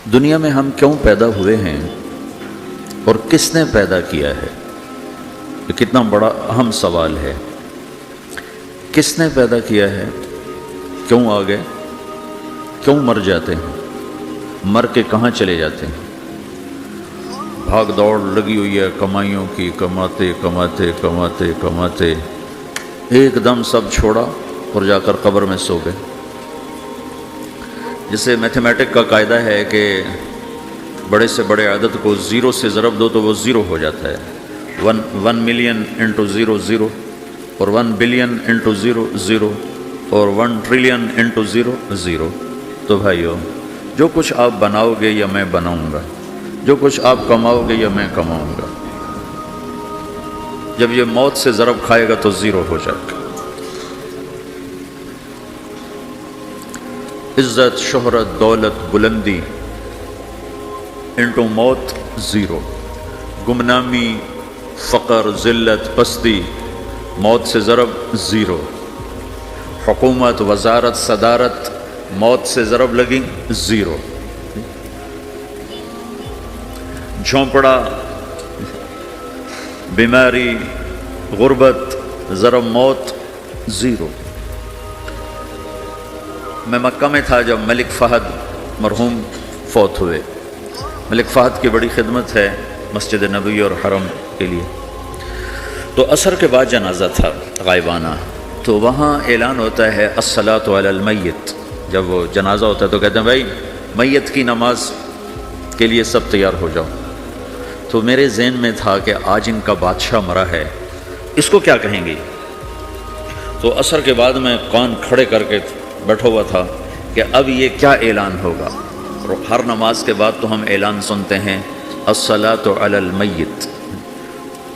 دنیا میں ہم کیوں پیدا ہوئے ہیں اور کس نے پیدا کیا ہے؟ یہ کتنا بڑا اہم سوال ہے۔ کس نے پیدا کیا ہے؟ کیوں آ گئے؟ کیوں مر جاتے ہیں؟ مر کے کہاں چلے جاتے ہیں؟ بھاگ دوڑ لگی ہوئی ہے کمائیوں کی، کماتے کماتے کماتے کماتے ایک دم سب چھوڑا اور جا کر قبر میں سو گئے۔ جسے میتھمیٹک کا قاعدہ ہے کہ بڑے سے بڑے عدد کو زیرو سے ضرب دو تو وہ زیرو ہو جاتا ہے۔ 1 ملین انٹو زیرو زیرو، اور 1 بلین انٹو زیرو زیرو، اور 1 ٹریلین انٹو زیرو زیرو۔ تو بھائیو، جو کچھ آپ بناؤ گے یا میں بناؤں گا، جو کچھ آپ کماؤ گے یا میں کماؤں گا، جب یہ موت سے ضرب کھائے گا تو زیرو ہو جائے گا۔ عزت، شہرت، دولت، بلندی انٹو موت زیرو، گمنامی، فقر، ذلت، پستی موت سے ضرب زیرو، حکومت، وزارت، صدارت موت سے ضرب لگی زیرو، جھونپڑا، بیماری، غربت ضرب موت زیرو۔ میں مکہ میں تھا جب ملک فہد مرحوم فوت ہوئے۔ ملک فہد کی بڑی خدمت ہے مسجد نبوی اور حرم کے لیے۔ تو عصر کے بعد جنازہ تھا غائبانہ، تو وہاں اعلان ہوتا ہے الصلاۃ علی المیت۔ جب وہ جنازہ ہوتا ہے تو کہتے ہیں بھائی میت کی نماز کے لیے سب تیار ہو جاؤ۔ تو میرے ذہن میں تھا کہ آج ان کا بادشاہ مرا ہے، اس کو کیا کہیں گے؟ تو عصر کے بعد میں کان کھڑے کر کے بیٹھا ہوا تھا کہ اب یہ کیا اعلان ہوگا۔ ہر نماز کے بعد تو ہم اعلان سنتے ہیں الصلاۃ علی المیت،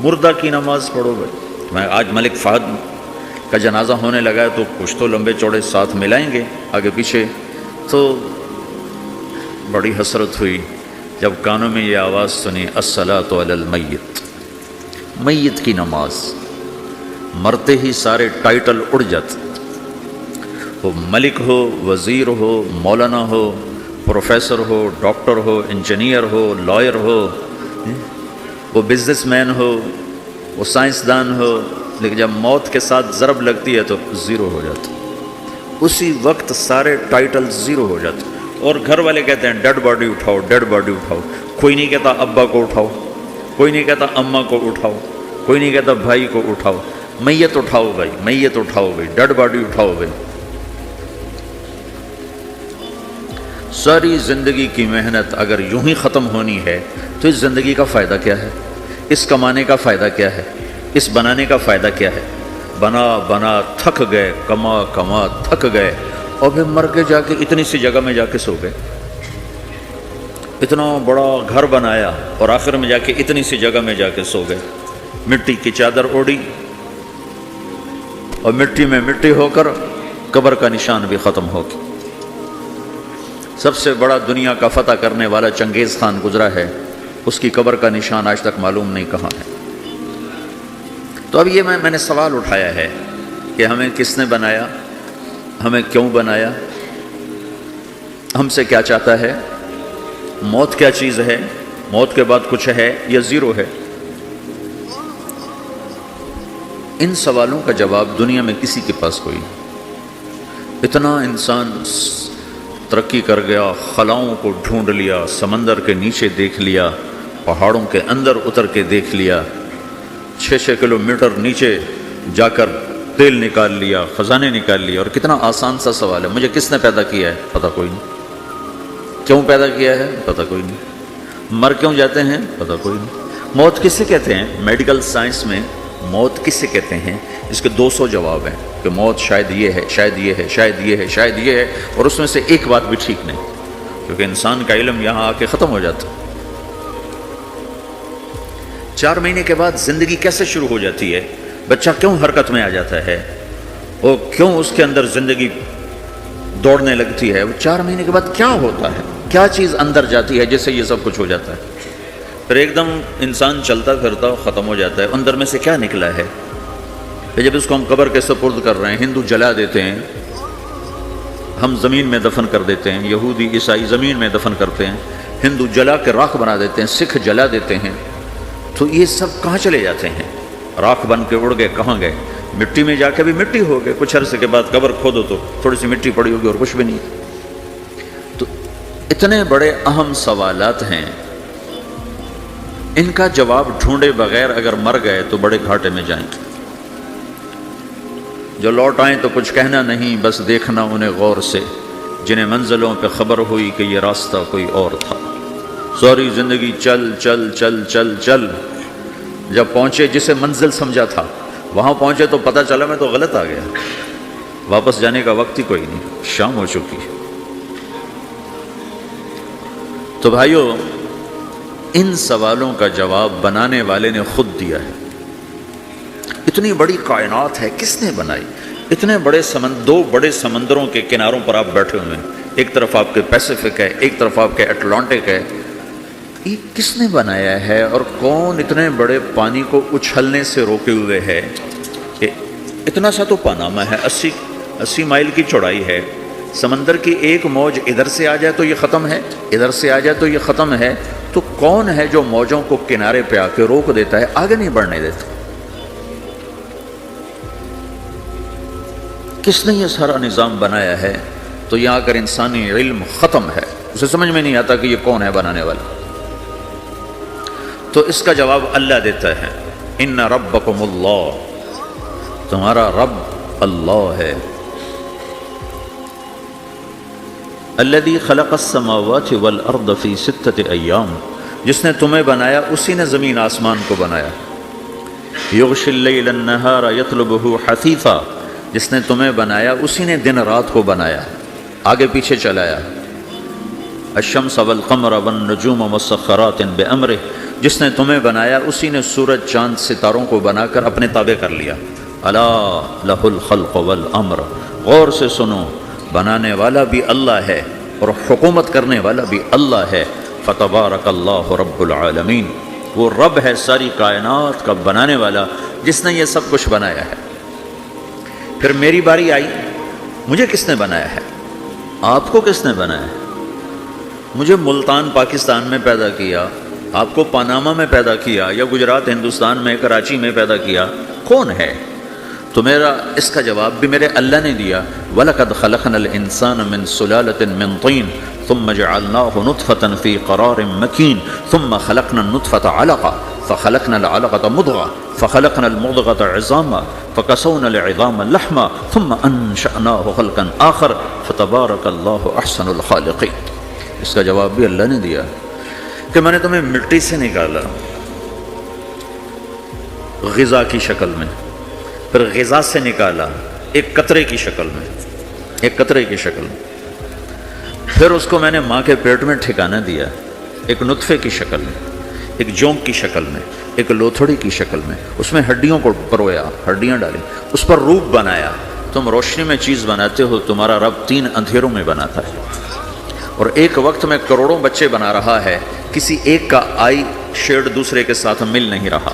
مردہ کی نماز پڑھو بھائی۔ میں آج ملک فہد کا جنازہ ہونے لگا ہے تو کچھ تو لمبے چوڑے ساتھ ملائیں گے آگے پیچھے۔ تو بڑی حسرت ہوئی جب کانوں میں یہ آواز سنی الصلاۃ علی المیت، میت کی نماز۔ مرتے ہی سارے ٹائٹل اڑ جاتے، وہ ملک ہو، وزیر ہو، مولانا ہو، پروفیسر ہو، ڈاکٹر ہو، انجینئر ہو، لائر ہو، وہ بزنس مین ہو، وہ سائنسدان ہو، لیکن جب موت کے ساتھ ضرب لگتی ہے تو زیرو ہو جاتا، اسی وقت سارے ٹائٹل زیرو ہو جاتے۔ اور گھر والے کہتے ہیں ڈیڈ باڈی اٹھاؤ، ڈیڈ باڈی اٹھاؤ۔ کوئی نہیں کہتا ابا کو اٹھاؤ، کوئی نہیں کہتا اماں کو اٹھاؤ، کوئی نہیں کہتا بھائی کو اٹھاؤ۔ میت اٹھاؤ بھائی، میت اٹھاؤ بھائی، ڈیڈ باڈی اٹھاؤ بھائی۔ ساری زندگی کی محنت اگر یوں ہی ختم ہونی ہے تو اس زندگی کا فائدہ کیا ہے؟ اس کمانے کا فائدہ کیا ہے؟ اس بنانے کا فائدہ کیا ہے؟ بنا بنا تھک گئے، کما کما تھک گئے، اور پھر مر کے جا کے اتنی سی جگہ میں جا کے سو گئے۔ اتنا بڑا گھر بنایا اور آخر میں جا کے اتنی سی جگہ میں جا کے سو گئے۔ مٹی کی چادر اوڑھی اور مٹی میں مٹی ہو کر قبر کا نشان بھی ختم ہو گیا۔ سب سے بڑا دنیا کا فتح کرنے والا چنگیز خان گزرا ہے، اس کی قبر کا نشان آج تک معلوم نہیں کہاں ہے۔ تو اب یہ میں نے سوال اٹھایا ہے کہ ہمیں کس نے بنایا، ہمیں کیوں بنایا، ہم سے کیا چاہتا ہے، موت کیا چیز ہے، موت کے بعد کچھ ہے یا زیرو ہے؟ ان سوالوں کا جواب دنیا میں کسی کے پاس کوئی نہیں۔ اتنا انسان ترقی کر گیا، خلاؤں کو ڈھونڈ لیا، سمندر کے نیچے دیکھ لیا، پہاڑوں کے اندر اتر کے دیکھ لیا، 6 کلومیٹر نیچے جا کر تیل نکال لیا، خزانے نکال لیا۔ اور کتنا آسان سا سوال ہے، مجھے کس نے پیدا کیا ہے؟ پتہ کوئی نہیں۔ کیوں پیدا کیا ہے؟ پتہ کوئی نہیں۔ مر کیوں جاتے ہیں؟ پتہ کوئی نہیں۔ موت کسے کہتے ہیں؟ میڈیکل سائنس میں موت کسے کہتے ہیں؟ اس کے 200 جواب ہیں کہ موت شاید یہ ہے، شاید یہ ہے، شاید یہ ہے، شاید یہ ہے، اور اس میں سے ایک بات بھی ٹھیک نہیں، کیونکہ انسان کا علم یہاں آ کے ختم ہو جاتا۔ 4 مہینے کے بعد زندگی کیسے شروع ہو جاتی ہے؟ بچہ کیوں حرکت میں آ جاتا ہے؟ اور کیوں اس کے اندر زندگی دوڑنے لگتی ہے؟ وہ 4 مہینے کے بعد کیا ہوتا ہے؟ کیا چیز اندر جاتی ہے جس سے یہ سب کچھ ہو جاتا ہے؟ پھر ایک دم انسان چلتا پھرتا ختم ہو جاتا ہے، اندر میں سے کیا نکلا ہے؟ پھر جب اس کو ہم قبر کے سپرد کر رہے ہیں، ہندو جلا دیتے ہیں، ہم زمین میں دفن کر دیتے ہیں، یہودی عیسائی زمین میں دفن کرتے ہیں، ہندو جلا کے راکھ بنا دیتے ہیں، سکھ جلا دیتے ہیں، تو یہ سب کہاں چلے جاتے ہیں؟ راکھ بن کے اڑ گئے، کہاں گئے؟ مٹی میں جا کے بھی مٹی ہو گئے، کچھ عرصے کے بعد قبر کھودو تو تھوڑی سی مٹی پڑی ہوگی اور کچھ بھی نہیں۔ تو اتنے بڑے اہم سوالات ہیں، ان کا جواب ڈھونڈے بغیر اگر مر گئے تو بڑے گھاٹے میں جائیں گے۔ جو لوٹ آئیں تو کچھ کہنا نہیں، بس دیکھنا انہیں غور سے، جنہیں منزلوں پہ خبر ہوئی کہ یہ راستہ کوئی اور تھا۔ ساری زندگی چل چل چل چل چل، جب پہنچے جسے منزل سمجھا تھا وہاں پہنچے تو پتہ چلا میں تو غلط آ گیا، واپس جانے کا وقت ہی کوئی نہیں، شام ہو چکی۔ تو بھائیو، ان سوالوں کا جواب بنانے والے نے خود دیا ہے۔ اتنی بڑی کائنات ہے، کس نے بنائی؟ اتنے بڑے دو بڑے سمندروں کے کناروں پر آپ بیٹھے ہوئے ہیں، ایک طرف آپ کے پیسیفک ہے، ایک طرف آپ کے اٹلانٹک ہے، یہ کس نے بنایا ہے؟ اور کون اتنے بڑے پانی کو اچھلنے سے روکے ہوئے ہے کہ اتنا سا تو پاناما ہے، 80 مائل کی چوڑائی ہے، سمندر کی ایک موج ادھر سے آ جائے تو یہ ختم ہے، ادھر سے آ جائے تو یہ ختم ہے، تو کون ہے جو موجوں کو کنارے پہ آ کے روک دیتا ہے، آگے نہیں بڑھنے دیتا؟ کس نے یہ سارا نظام بنایا ہے؟ تو یہاں کر انسانی علم ختم ہے، اسے سمجھ میں نہیں آتا کہ یہ کون ہے بنانے والا۔ تو اس کا جواب اللہ دیتا ہے، ان ربکم اللہ، تمہارا رب اللہ ہے، الذی خلق السماوات والارض فی 6 ایام، جس نے تمہیں بنایا اسی نے زمین آسمان کو بنایا، یغشی اللیل النہار یطلبہ حثیثا، جس نے تمہیں بنایا اسی نے دن رات کو بنایا، آگے پیچھے چلایا، الشمس والقمر والنجوم مسخرات بامرہ، جس نے تمہیں بنایا اسی نے سورج چاند ستاروں کو بنا کر اپنے تابع کر لیا، الا لہ الخلق والامر، غور سے سنو، بنانے والا بھی اللہ ہے اور حکومت کرنے والا بھی اللہ ہے، فتبارک اللہ رب العالمین، وہ رب ہے ساری کائنات کا بنانے والا جس نے یہ سب کچھ بنایا ہے۔ پھر میری باری آئی، مجھے کس نے بنایا ہے؟ آپ کو کس نے بنایا ہے؟ مجھے ملتان پاکستان میں پیدا کیا، آپ کو پاناما میں پیدا کیا، یا گجرات ہندوستان میں کراچی میں پیدا کیا، کون ہے؟ تو میرا اس کا جواب بھی میرے اللہ نے دیا، وَلَقَدْ خَلَقْنَا الْإِنسَانَ مِنْ سُلَالَةٍ مِنْ طِينٍ ثُمَّ جَعَلْنَاهُ نُطْفَةً فِي قَرَارٍ مَكِينٍ ثُمَّ خَلَقْنَا النُّطْفَةَ عَلَقَةً فَخَلَقْنَا الْعَلَقَةَ مُضْغَةً فَخَلَقْنَا الْمُضْغَةَ عِظَامًا فَكَسَوْنَا الْعِظَامَ لَحْمًا ثُمَّ أَنشَأْنَاهُ خَلْقًا آخَرَ فَتَبَارَكَ اللَّهُ أَحْسَنُ الْخَالِقِينَ۔ اس کا جواب بھی اللہ نے دیا کہ میں نے تمہیں مٹی سے نکالا غذا کی شکل میں، پھر غذا سے نکالا ایک قطرے کی شکل میں، ایک قطرے کی شکل میں، پھر اس کو میں نے ماں کے پیٹ میں ٹھکانہ دیا ایک نطفے کی شکل میں، ایک جونک کی شکل میں، ایک لوتھڑی کی شکل میں، اس میں ہڈیوں کو پرویا، ہڈیاں ڈالیں، اس پر روپ بنایا۔ تم روشنی میں چیز بناتے ہو، تمہارا رب 3 اندھیروں میں بناتا ہے، اور ایک وقت میں کروڑوں بچے بنا رہا ہے، کسی ایک کا آئی شیڈ دوسرے کے ساتھ مل نہیں رہا،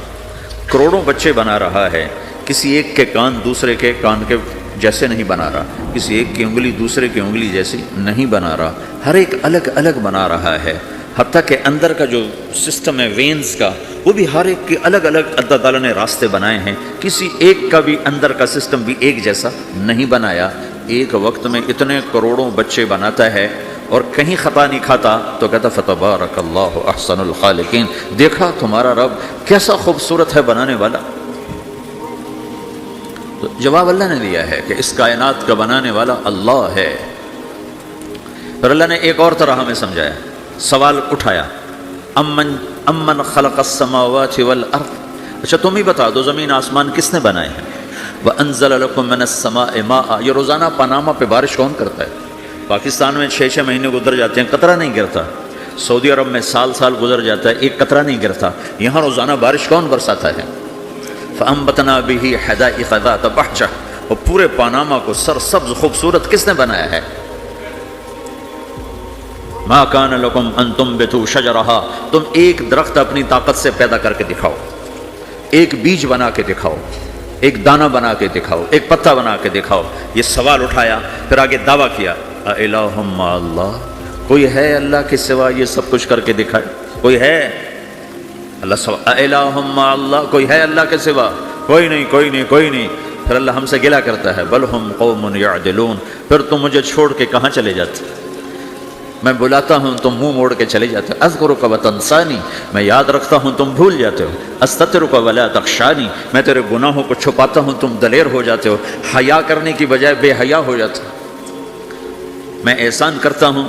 کروڑوں بچے بنا رہا ہے، کسی ایک کے کان دوسرے کے کان کے جیسے نہیں بنا رہا، کسی ایک کی انگلی دوسرے کی انگلی جیسی نہیں بنا رہا، ہر ایک الگ الگ بنا رہا ہے، حتیٰ کہ اندر کا جو سسٹم ہے وینز کا، وہ بھی ہر ایک کی الگ الگ اللہ تعالیٰ نے راستے بنائے ہیں، کسی ایک کا بھی اندر کا سسٹم بھی ایک جیسا نہیں بنایا۔ ایک وقت میں اتنے کروڑوں بچے بناتا ہے اور کہیں خطا نہیں کھاتا، تو کہتا فتبارک اللہ احسن الخالقین، دیکھا تمہارا رب کیسا خوبصورت ہے بنانے والا۔ تو جواب اللہ نے دیا ہے کہ اس کائنات کا بنانے والا اللہ ہے۔ پھر اللہ نے ایک اور طرح ہمیں سمجھایا، سوال اٹھایا، امن خلق السماوات والارض، اچھا تم ہی بتا دو زمین آسمان کس نے بنائے ہیں؟ وانزل لکم من السماء ماء، یہ روزانہ پاناما پہ بارش کون کرتا ہے؟ پاکستان میں 6 مہینے گزر جاتے ہیں، قطرہ نہیں گرتا، سعودی عرب میں سال گزر جاتا ہے، ایک قطرہ نہیں گرتا، یہاں روزانہ بارش کون برساتا ہے؟ فَأَنبَتْنَا بِهِ حَدَائِقَ ذَاتَ بَهْجَةٍ، اور پورے پاناما کو سرسبز خوبصورت کس نے بنایا ہے؟ مَا كَانَ لَكُمْ أَن تُنبِتُوا شَجَرَهَا، تم ایک درخت اپنی طاقت سے پیدا کر کے دکھاؤ، ایک بیج بنا کے دکھاؤ، ایک دانہ بنا کے دکھاؤ، ایک پتا بنا کے دکھاؤ۔ یہ سوال اٹھایا، پھر آگے دعویٰ کیا، اِلَٰهٌ مَّعَ اللَّهِ، کوئی ہے اللہ کے سوا یہ سب کچھ کر کے دکھائے؟ کوئی ہے؟ اللہ سوا اِلَٰهٌ مَّعَ اللَّهِ، کوئی ہے اللہ کے سوا؟ کوئی نہیں، کوئی نہیں، کوئی نہیں۔ پھر اللہ ہم سے گلہ کرتا ہے، بل ہم قوم یعدلون، پھر تم مجھے چھوڑ کے کہاں چلے جاتے؟ میں بلاتا ہوں تم منہ موڑ کے چلے جاتے ہو۔ اذکرک وتنسانی، میں یاد رکھتا ہوں تم بھول جاتے ہو۔ استترک ولا تخشانی، میں تیرے گناہوں کو چھپاتا ہوں تم دلیر ہو جاتے ہو، حیا کرنے کی بجائے بے حیا ہو جاتے ہو۔ میں احسان کرتا ہوں،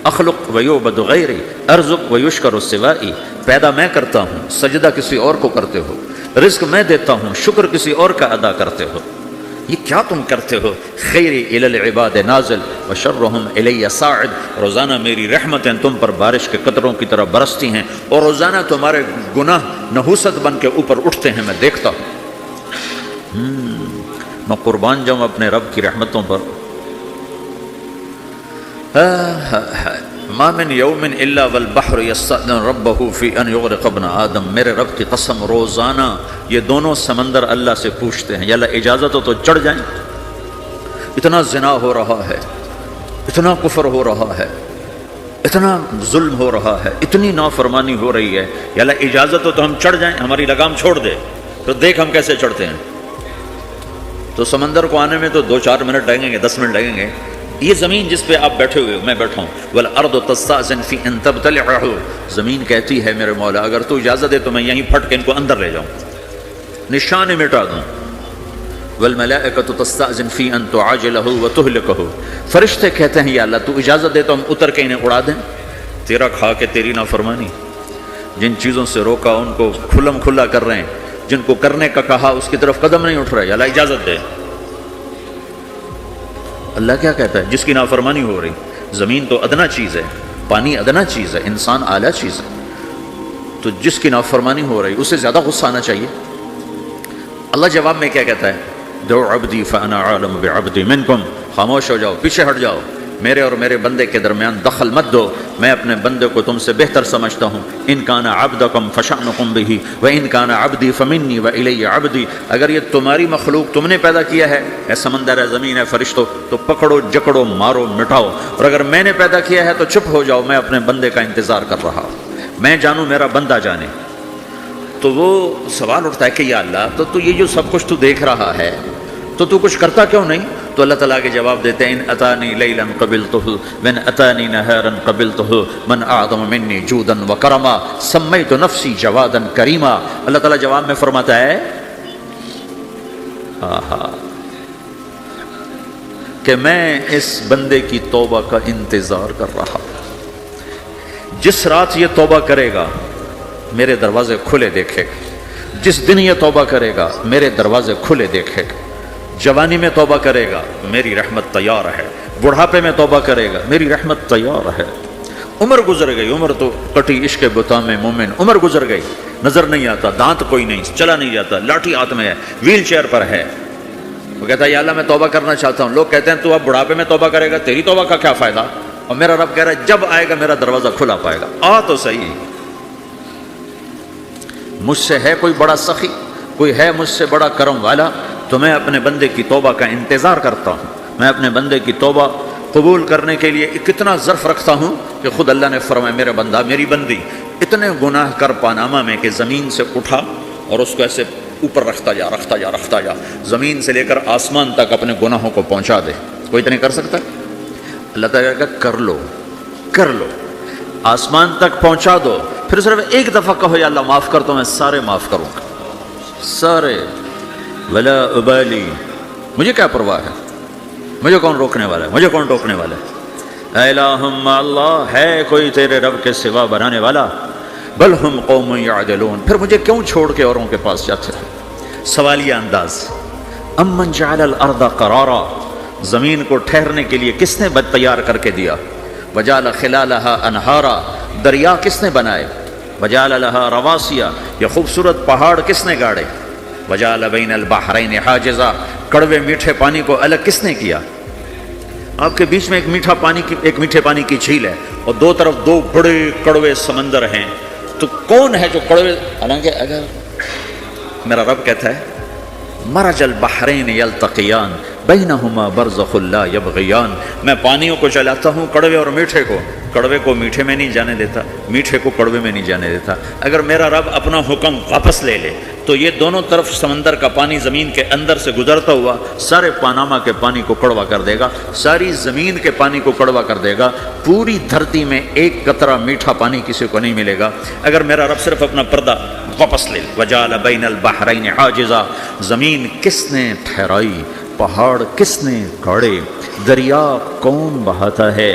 اخلق ویعبد غیری، ارزق ویشکر سوائی، پیدا میں کرتا ہوں، سجدہ کسی اور کو کرتے ہو، رزق میں دیتا ہوں، شکر کسی اور کا ادا کرتے ہو۔ یہ کیا تم کرتے ہو؟ خیری الی العباد نازل وشرہم الی صاعد، روزانہ میری رحمتیں تم پر بارش کے قطروں کی طرح برستی ہیں اور روزانہ تمہارے گناہ نحوست بن کے اوپر اٹھتے ہیں، میں دیکھتا ہوں۔ میں قربان جاؤں اپنے رب کی رحمتوں پر۔ ما من یوم الا والبحر یستأذن ربہ فی ان یغرق ابن آدم، میرے رب کی قسم روزانہ یہ دونوں سمندر اللہ سے پوچھتے ہیں، یا اللہ اجازت ہو تو چڑھ جائیں، اتنا زنا ہو رہا ہے، اتنا کفر ہو رہا ہے، اتنا ظلم ہو رہا ہے، اتنی نافرمانی ہو رہی ہے، یا اللہ اجازت ہو تو ہم چڑھ جائیں، ہماری لگام چھوڑ دے، تو دیکھ ہم کیسے چڑھتے ہیں۔ تو سمندر کو آنے میں تو 2-4 منٹ لگیں گے، 10 منٹ لگیں گے۔ یہ زمین جس پہ آپ بیٹھے ہوئے میں بیٹھا ہوں، والارض تستأذن فی ان تبتلعہ، زمین کہتی ہے میرے مولا اگر تو اجازت دے تو میں یہیں پھٹ کے ان کو اندر لے جاؤں، نشان مٹا دوں۔ والملائکۃ تستأذن فی ان تعاجلہ وتہلکہ، فرشتے کہتے ہیں یا اللہ تو اجازت دے تو ہم اتر کے انہیں اڑا دیں، تیرا کھا کے تیری نافرمانی۔ جن چیزوں سے روکا ان کو کھلم کھلا کر رہے ہیں، جن کو کرنے کا کہا اس کی طرف قدم نہیں اٹھ رہا ہے، یا اللہ اجازت دے۔ اللہ کیا کہتا ہے؟ جس کی نافرمانی ہو رہی، زمین تو ادنا چیز ہے، پانی ادنا چیز ہے، انسان اعلیٰ چیز ہے، تو جس کی نافرمانی ہو رہی اسے زیادہ غصہ آنا چاہیے۔ اللہ جواب میں کیا کہتا ہے؟ دعو عبدی فانا عالم بعبدی منکم، خاموش ہو جاؤ، پیچھے ہٹ جاؤ، میرے اور میرے بندے کے درمیان دخل مت دو، میں اپنے بندے کو تم سے بہتر سمجھتا ہوں۔ ان کان عبدکم فشأنکم بہ وان کان عبدی فمنی والی عبدی، اگر یہ تمہاری مخلوق تم نے پیدا کیا ہے، اے سمندر ہے، زمین ہے، فرشتوں، تو پکڑو جکڑو مارو مٹاؤ، اور اگر میں نے پیدا کیا ہے تو چپ ہو جاؤ، میں اپنے بندے کا انتظار کر رہا ہوں، میں جانوں میرا بندہ جانے۔ تو وہ سوال اٹھتا ہے کہ یا اللہ تو یہ جو سب کچھ تو دیکھ رہا ہے تو کچھ کرتا کیوں نہیں؟ تو اللہ تعالیٰ کے جواب دیتے ہیں ان اتانی لیلا قبلتہ وان اتانی نہارا قبلتہ من اعظم منی جودا وکرما سمیت نفسی جوادا کریما۔ اللہ تعالیٰ جواب میں فرماتا ہے کہ میں اس بندے کی توبہ کا انتظار کر رہا ہوں، جس رات یہ توبہ کرے گا میرے دروازے کھلے دیکھے گا، جس دن یہ توبہ کرے گا میرے دروازے کھلے دیکھے گا، جوانی میں توبہ کرے گا میری رحمت تیار ہے، بڑھاپے میں توبہ کرے گا میری رحمت تیار ہے۔ عمر گزر گئی، عمر تو کٹی عشق بتا میں مومن، عمر گزر گئی، نظر نہیں آتا، دانت کوئی نہیں، چلا نہیں جاتا، لاٹھی ہاتھ میں ہے، ویل چیئر پر ہے۔ وہ کہتا ہے یا اللہ میں توبہ کرنا چاہتا ہوں۔ لوگ کہتے ہیں تو اب بڑھاپے میں توبہ کرے گا، تیری توبہ کا کیا فائدہ؟ اور میرا رب کہہ رہا ہے جب آئے گا میرا دروازہ کھلا پائے گا، آ تو صحیح۔ مجھ سے ہے کوئی بڑا سخی، کوئی ہے مجھ سے بڑا کرم والا، تو میں اپنے بندے کی توبہ کا انتظار کرتا ہوں، میں اپنے بندے کی توبہ قبول کرنے کے لیے کتنا ظرف رکھتا ہوں کہ خود اللہ نے فرمایا میرا بندہ میری بندی اتنے گناہ کر پاناما میں کہ زمین سے اٹھا اور اس کو ایسے اوپر رکھتا جا زمین سے لے کر آسمان تک اپنے گناہوں کو پہنچا دے۔ کوئی اتنے کر سکتا ہے؟ اللہ تعالیٰ کہا کر لو، آسمان تک پہنچا دو، پھر صرف ایک دفعہ کہو یا اللہ معاف کر، تو میں سارے معاف کروں گا، سارے، ولا ابالی، مجھے کیا پرواہ ہے، مجھے کون روکنے والا ہے، مجھے کون ٹوکنے والا ہے۔ اے اللہم اللہ، ہے کوئی تیرے رب کے سوا بنانے والا؟ بل ہم قوم یعدلون، پھر مجھے کیوں چھوڑ کے اوروں کے پاس جاتے ہیں؟ سوالیہ انداز۔ امن جعل الارض قرارا، زمین کو ٹھہرنے کے لیے کس نے تیار کر کے دیا؟ وجعل خلالها انہارا، دریا کس نے بنائے؟ وجعل لها رواسیا، یہ خوبصورت پہاڑ کس نے گاڑے؟ وجعل بین البحرین حاجزا، کڑوے میٹھے پانی کو الگ کس نے کیا؟ آپ کے بیچ میں ایک میٹھے پانی کی جھیل ہے اور دو طرف دو بڑے کڑوے سمندر ہیں، تو کون ہے جو کڑوے؟ حالانکہ اگر میرا رب کہتا ہے مرج البحرین یلتقیان، بینہما برزخ لا یبغیان، میں پانیوں کو چلاتا ہوں، کڑوے اور میٹھے کو، کڑوے کو میٹھے میں نہیں جانے دیتا، میٹھے کو کڑوے میں نہیں جانے دیتا۔ اگر میرا رب اپنا حکم واپس لے لے تو یہ دونوں طرف سمندر کا پانی زمین کے اندر سے گزرتا ہوا سارے پاناما کے پانی کو کڑوا کر دے گا، ساری زمین کے پانی کو کڑوا کر دے گا، پوری دھرتی میں ایک قطرہ میٹھا پانی کسی کو نہیں ملے گا اگر میرا رب صرف اپنا پردہ واپس لے لے۔ وجعل بین البحرین حاجزا، زمین کس نے ٹھہرائی، پہاڑ کس نے گاڑے، دریا کون بہاتا ہے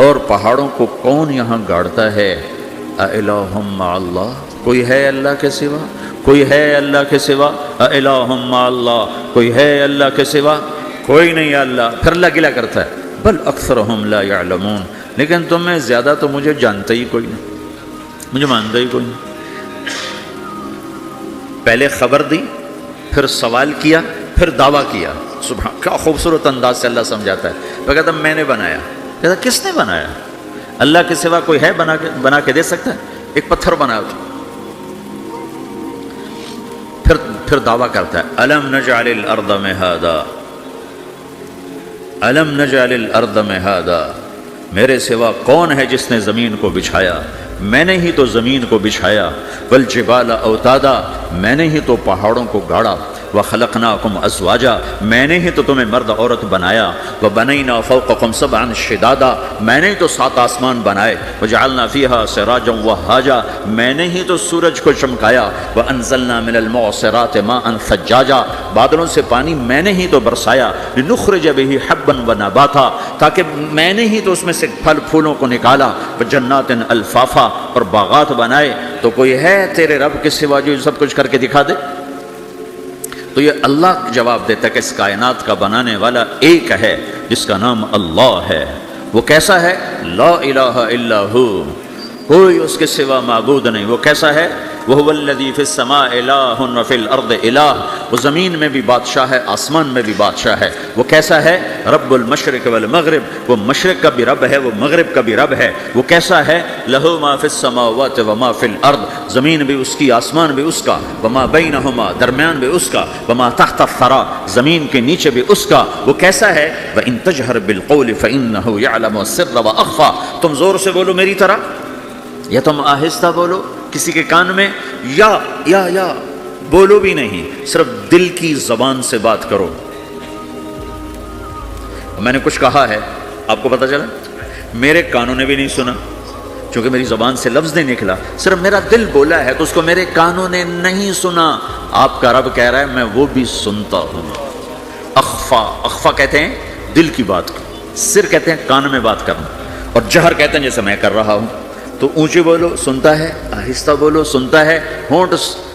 اور پہاڑوں کو کون یہاں گاڑتا ہے؟ اِلٰہٌ مع اللہ، کوئی ہے اللہ کے سوا؟ کوئی ہے اللہ کے سوا؟ اِلٰہٌ مع اللہ، کوئی ہے اللہ کے سوا؟ کوئی نہیں ہے اللہ۔ پھر اللہ گلہ کرتا ہے بل اکثرہم لا یعلمون، لیکن تم میں زیادہ تو مجھے جانتا ہی کوئی نہیں، مجھے مانتا ہی کوئی نہیں۔ پہلے خبر دی، پھر سوال کیا، پھر دعویٰ کیا۔ سبحان، کیا خوبصورت انداز سے اللہ سمجھاتا ہے۔ وہ کہتا میں نے بنایا، کہتا کس نے بنایا؟ اللہ کے سوا کوئی ہے بنا کے دے سکتا ہے؟ ایک پتھر بنایا تو پھر دعویٰ کرتا ہے الم نجعل الارض مہادا، الم نجعل الارض مہادا، میرے سوا کون ہے جس نے زمین کو بچھایا؟ میں نے ہی تو زمین کو بچھایا، والجبال اوتادا، میں نے ہی تو پہاڑوں کو گاڑا، وخلقناکم ازواجا، میں نے ہی تو تمہیں مرد عورت بنایا، وبنینا فوقکم سبعا شدادا، میں نے ہی تو 7 آسمان بنائے، وجعلنا فیہا سراجا وہاجا، میں نے ہی تو سورج کو چمکایا، وانزلنا من المعصرات ماء ثجاجا، بادلوں سے پانی میں نے ہی تو برسایا، لنخرج به حبا ونباتا، تاکہ میں نے ہی تو اس میں سے پھل پھولوں کو نکالا، وجنات الفافا، اور باغات بنائے۔ تو کوئی ہے تیرے رب کے سوا جو سب کچھ کر کے دکھا دے؟ تو یہ اللہ جواب دیتا ہے کہ اس کائنات کا بنانے والا ایک ہے جس کا نام اللہ ہے۔ وہ کیسا ہے؟ لا الہ الا ہو، کوئی اس کے سوا معبود نہیں۔ وہ کیسا ہے؟ وَهُوَ الَّذِي فِي السَّمَاءِ إِلَٰهٌ وَفِي الْأَرْضِ إِلَٰهٌ، وہ زمین میں بھی بادشاہ ہے، آسمان میں بھی بادشاہ ہے۔ وہ کیسا ہے؟ رب المشرق والمغرب، وہ مشرق کا بھی رب ہے، وہ مغرب کا بھی رب ہے۔ وہ کیسا ہے؟ لَهُ مَا فِي السَّمَاوَاتِ وَمَا فِي الْأَرْضِ، زمین بھی اس کی، آسمان بھی اس کا، وَمَا بَيْنَهُمَا، درمیان بھی اس کا، وَمَا تَحْتَ الثَّرَىٰ، زمین کے نیچے بھی اس کا۔ وہ کیسا ہے؟ وَإِن تَجْهَرْ بِالْقَوْلِ فَإِنَّهُ يَعْلَمُ السِّرَّ وَأَخْفَىٰ، تم زور سے بولو میری طرح یا تم آہستہ بولو کسی کے کان میں، یا بولو بھی نہیں، صرف دل کی زبان سے بات کرو۔ میں نے کچھ کہا ہے، آپ کو پتہ چلا؟ میرے کانوں نے بھی نہیں سنا، چونکہ میری زبان سے لفظ نہیں نکلا، صرف میرا دل بولا ہے تو اس کو میرے کانوں نے نہیں سنا۔ آپ کا رب کہہ رہا ہے میں وہ بھی سنتا ہوں۔ اخفا کہتے ہیں دل کی بات کو، سر کہتے ہیں کان میں بات کرنا، اور جہر کہتے ہیں جیسے میں کر رہا ہوں۔ تو اونچی بولو سنتا ہے، آہستہ بولو سنتا ہے، ہونٹ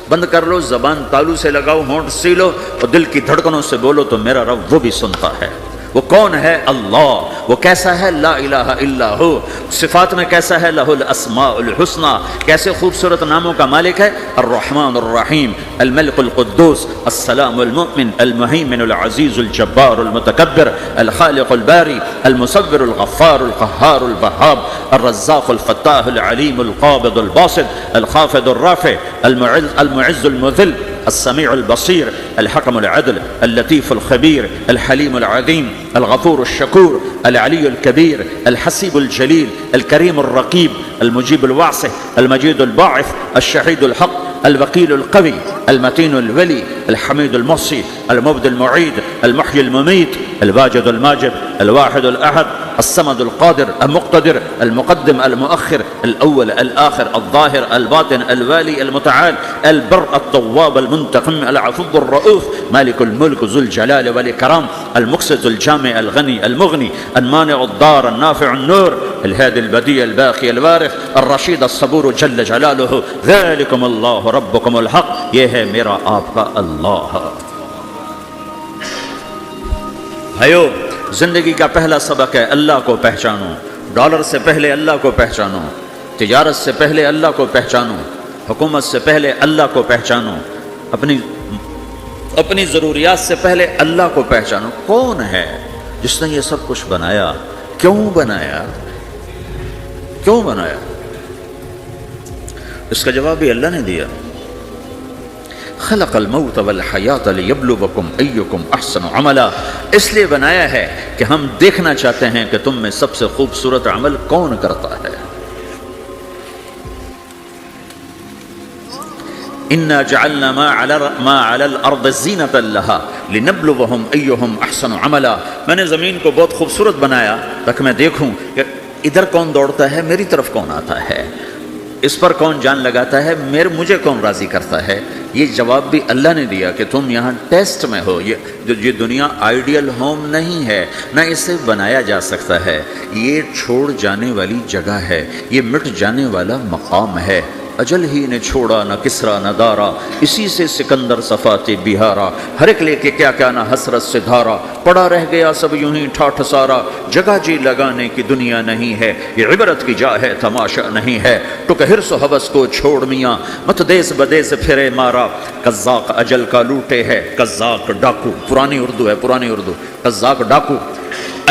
بند کر لو، زبان تالو سے لگاؤ، ہونٹ سیلو، اور دل کی دھڑکنوں سے بولو تو میرا رب وہ بھی سنتا ہے۔ وہ کون ہے؟ اللہ۔ وہ کیسا ہے؟ لا الہ الا ہو۔ صفات میں کیسا ہے؟ لہ الاسماء الحسنی، کیسے خوبصورت ناموں کا مالک ہے؟ الرحمن الرحیم، الملک القدوس، السلام المؤمن، المہیمن العزیز الجبار المتکبر، الخالق الباری، المصور الغفار القہار الوہاب، الرزاق الفتاح العلیم القابض الباسط، الخافض الرافع، المعز المذل، السميع البصير، الحكم العدل، اللطيف الخبير، الحليم العظيم، الغفور الشكور، العلي الكبير، الحسيب الجليل، الكريم الرقيب، المجيب الواسع، المجيد الباعث، الشهيد الحق، الوكيل القوي، المتين الولي، الحميد المحصي، المبدي المعيد، المحيي المميت، الواجد الماجد، الواحد الأحد، الصمد القادر المقتدر، المقدم المؤخر، الأول الآخر، الظاهر الباطن، الوالي المتعال، البر التواب المنتقم، العفو الرؤوف، مالك الملك ذو الجلال والإكرام، المقسط الجامع الغني المغني، المانع الضار النافع النور، الهادي البديع الباقي الوارث، الرشيد الصبور جل جلاله، ذلكم الله ربكم الحق، یہ ہے میرا آپ کا اللہ۔ بھائیو، زندگی کا پہلا سبق ہے اللہ کو پہچانو۔ ڈالر سے پہلے اللہ کو پہچانو، تجارت سے پہلے اللہ کو پہچانو، حکومت سے پہلے اللہ کو پہچانو، اپنی ضروریات سے پہلے اللہ کو پہچانو۔ کون ہے جس نے یہ سب کچھ بنایا؟ کیوں بنایا؟ کیوں بنایا؟ اس کا جواب بھی اللہ نے دیا۔ خلق الموت والحیات لیبلوکم ایکم احسن عملا، اس لیے بنایا ہے کہ ہم دیکھنا چاہتے ہیں کہ تم میں سب سے خوبصورت عمل کون کرتا ہے۔ انا جعلنا ما علی الارض زینۃ لہا لنبلوہم ایہم احسن عملا، میں نے زمین کو بہت خوبصورت بنایا تاکہ میں دیکھوں کہ ادھر کون دوڑتا ہے، میری طرف کون آتا ہے، اس پر کون جان لگاتا ہے، مجھے کون راضی کرتا ہے۔ یہ جواب بھی اللہ نے دیا کہ تم یہاں ٹیسٹ میں ہو، یہ دنیا آئیڈیل ہوم نہیں ہے، نہ اسے بنایا جا سکتا ہے، یہ چھوڑ جانے والی جگہ ہے، یہ مٹ جانے والا مقام ہے۔ اجل ہی نے چھوڑا نہ کسرا نہ دارا، اسی سے سکندر صفات بہارا، ہر ایک لے کے کیا کیا نہ حسرت سے دھارا، پڑا رہ گیا سب یوں ہی ٹھاٹھ سارا، جگہ جی لگانے کی دنیا نہیں ہے، یہ عبرت کی جا ہے تماشا نہیں ہے، ٹک حرص و حوث کو چھوڑ میاں، مت دیس بدیس پھرے مارا، قزاق اجل کا لوٹے ہے، قزاق ڈاکو، پرانی اردو ہے، پرانی اردو، قزاق ڈاکو،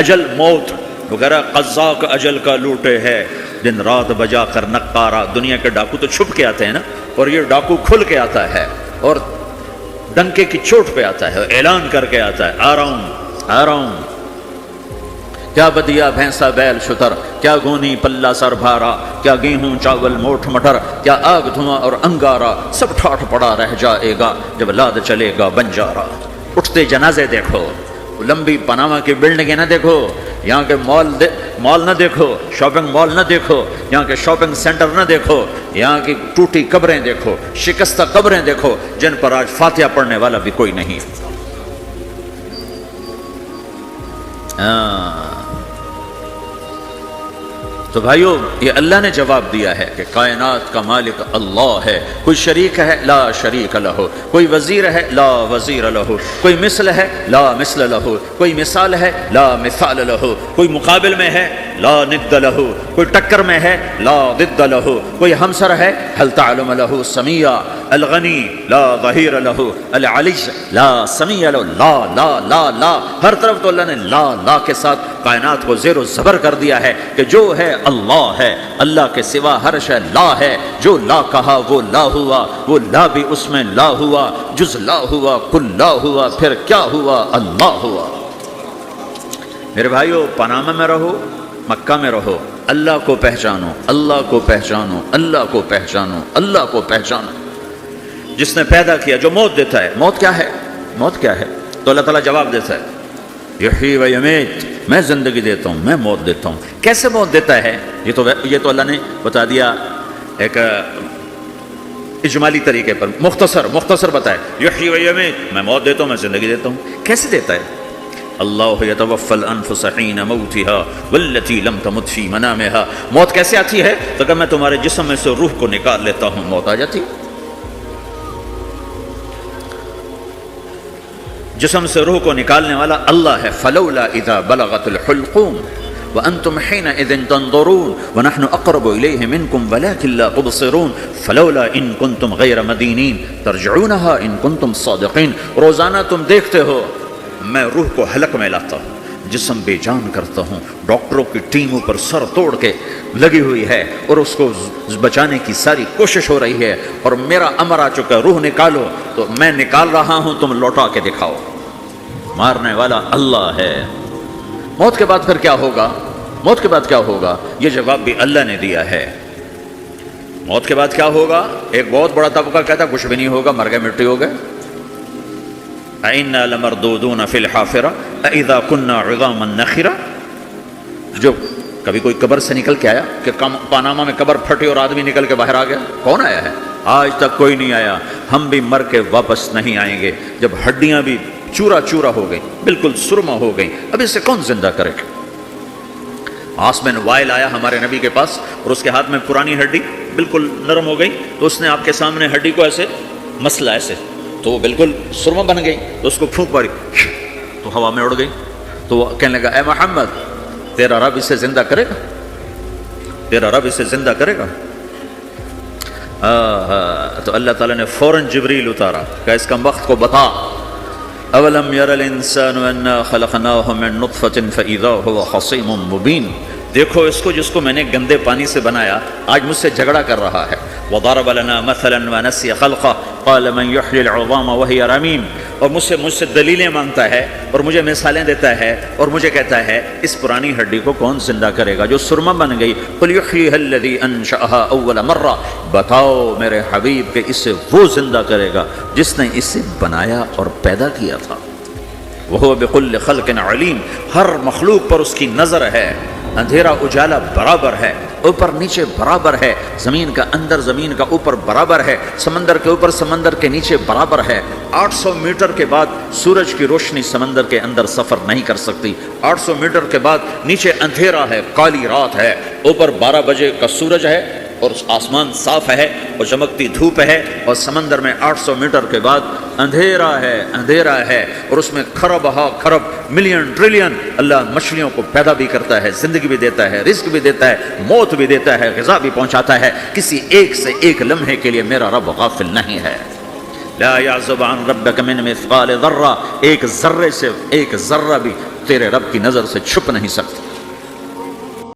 اجل موت وغیرہ، قزاق اجل کا لوٹے ہے، دن رات بجا کر نقارا۔ دنیا کے ڈاکو تو چھپ کے آتے ہیں نا، اور یہ ڈاکو کھل کے آتا ہے اور ڈنکے کی چوٹ پہ آتا ہے، اعلان کر کے آتا ہے، آ رہا ہوں۔ کیا بدیا بھینسا بیل شتر، کیا گونی پلہ سر بھارا، کیا گیہوں چاول موٹھ مٹر، کیا آگ دھواں اور انگارا، سب ٹھاٹھ پڑا رہ جائے گا جب لاد چلے گا بنجارا۔ اٹھتے جنازے دیکھو، لمبی پاناما کی بلڈنگیں نہ دیکھو، یہاں کے مال نہ دیکھو، شاپنگ مال نہ دیکھو، یہاں کے شاپنگ سینٹر نہ دیکھو، یہاں کی ٹوٹی قبریں دیکھو، شکستہ قبریں دیکھو جن پر آج فاتحہ پڑھنے والا بھی کوئی نہیں۔ تو بھائیو، یہ اللہ نے جواب دیا ہے کہ کائنات کا مالک اللہ ہے، کوئی شریک ہے لا شریک لہ، کوئی وزیر ہے لا وزیر لہ، کوئی مثل ہے لا مثل لہ، کوئی مثال ہے لا مثال لہ، کوئی مقابل میں ہے لا ند لہ، کوئی ٹکر میں ہے لا ضد لہ، کوئی ہمسر ہے هل تعلم لہ سمیہ، الغنی لا ظہیر لہ، العلی لا سمیہ لہ، لا لا لا لا، ہر طرف تو اللہ نے لا کے ساتھ کائنات کو زیر و زبر کر دیا ہے کہ جو ہے اللہ ہے، اللہ کے سوا ہر شے لا ہے، جو لا کہا وہ لا ہوا، وہ لا بھی اس میں لا ہوا، جز لا ہوا کل لا ہوا، پھر کیا ہوا، اللہ ہوا۔ میرے بھائیو، پاناما میں رہو، مکہ میں رہو، اللہ کو پہچانو، اللہ کو پہچانو، اللہ کو پہچانو، اللہ کو پہچانو۔ جس نے پیدا کیا، جو موت دیتا ہے، موت کیا ہے؟ موت کیا ہے؟ تو اللہ تعالیٰ جواب دیتا ہے، یحیی و یمیت، میں زندگی دیتا ہوں، میں موت دیتا ہوں۔ کیسے موت دیتا ہے؟ یہ تو اللہ نے بتا دیا ایک اجمالی طریقے پر، مختصر بتائے، یحیی و یمیت، میں موت دیتا ہوں، میں زندگی دیتا ہوں۔ کیسے دیتا ہے؟ اللہ یتوفی الانفس حین موتها والتی لم تمت فی منامها۔ موت کیسے آتی ہے؟ تو کہ میں تمہارے جسم میں سے روح کو نکال لیتا ہوں، موت آ جاتی ہے۔ جسم سے روح کو نکالنے والا اللہ ہے۔ فلولا اذا بلغت الحلقوم وانتم حينئذ تنظرون ونحن اقرب اليه منكم ولكن لا تبصرون فلولا ان كنتم غير مدينين ترجعونها ان كنتم صادقين۔ روزانہ تم دیکھتے ہو میں روح کو حلق میں لاتا ہوں، جسم بے جان کرتا ہوں، ڈاکٹروں کی ٹیموں پر سر توڑ کے لگی ہوئی ہے اور اس کو بچانے کی ساری کوشش ہو رہی ہے، اور میرا امر آ چکا، روح نکالو، تو میں نکال رہا ہوں، تم لوٹا کے دکھاؤ۔ مارنے والا اللہ ہے۔ موت کے بعد پھر کیا ہوگا؟ موت کے بعد کیا ہوگا؟ یہ جواب بھی اللہ نے دیا ہے۔ موت کے بعد کیا ہوگا؟ ایک بہت بڑا طبقہ کہتا ہے کچھ بھی نہیں ہوگا، مر گئے مٹی ہو گئے۔ اَإِنَّا لَمَرْدُودُونَ فِي الْحَافِرَةِ أَإِذَا كُنَّا عِظَامًا نَخِرَةً۔ جو کبھی کوئی قبر سے نکل کے آیا کہ پاناما میں قبر پھٹی اور آدمی نکل کے باہر آ گیا؟ کون آیا ہے؟ آج تک کوئی نہیں آیا۔ ہم بھی مر کے واپس نہیں آئیں گے، جب ہڈیاں بھی چورا چورا ہو گئی، بالکل سرما ہو گئی، اب اسے کون زندہ کرے گا؟ عاص بن وائل آیا ہمارے نبی کے پاس اور اس کے ہاتھ میں پرانی ہڈی بالکل نرم ہو گئی، تو اس نے آپ کے سامنے ہڈی کو ایسے مسلا، ایسے، تو وہ بالکل سرما بن گئی، تو اس کو پھونک ماری تو ہوا میں اڑ گئی۔ تو وہ کہنے لگا، اے محمد، تیرا رب اسے زندہ کرے گا؟ تیرا رب اسے زندہ کرے گا؟ تو اللہ تعالیٰ نے فوراً جبریل اتارا کہ اس کا وقت کو بتا۔ اولم یر الانسان انا خلقناہ من نطفۃ فاذا هو خصیم مبین۔ دیکھو اس کو جس کو میں نے گندے پانی سے بنایا، آج مجھ سے جھگڑا کر رہا ہے۔ وضرب لنا مثلا ونسی خلقہ، وقال من يحيي العظام وهي رميم، اور مجھ سے دلیلیں مانگتا ہے اور مجھے مثالیں دیتا ہے اور مجھے کہتا ہے اس پرانی ہڈی کو کون زندہ کرے گا جو سرما بن گئی. قل يحييها الذي انشأها اول مرہ، بتاؤ میرے حبیب کہ اسے وہ زندہ کرے گا جس نے اسے بنایا اور پیدا کیا تھا. وہ بكل خلق علیم، ہر مخلوق پر اس کی نظر ہے. اندھیرا اجالا برابر ہے، اوپر نیچے برابر ہے، زمین کا اندر زمین کا اوپر برابر ہے، سمندر کے اوپر سمندر کے نیچے برابر ہے. 800 میٹر کے بعد سورج کی روشنی سمندر کے اندر سفر نہیں کر سکتی. 800 میٹر کے بعد نیچے اندھیرا ہے، کالی رات ہے، اوپر 12 بجے کا سورج ہے اور آسمان صاف ہے اور چمکتی دھوپ ہے، اور سمندر میں 800 میٹر کے بعد اندھیرا ہے اور اس میں کھرب ہا کھرب ملین ٹریلین اللہ مچھلیوں کو پیدا بھی کرتا ہے، زندگی بھی دیتا ہے، رزق بھی دیتا ہے، موت بھی دیتا ہے، غذا بھی پہنچاتا ہے. کسی ایک سے ایک لمحے کے لیے میرا رب غافل نہیں ہے. لا يعزب عن ربك من مثقال ذرہ، ایک ذرے سے ایک ذرہ بھی تیرے رب کی نظر سے چھپ نہیں سکتی.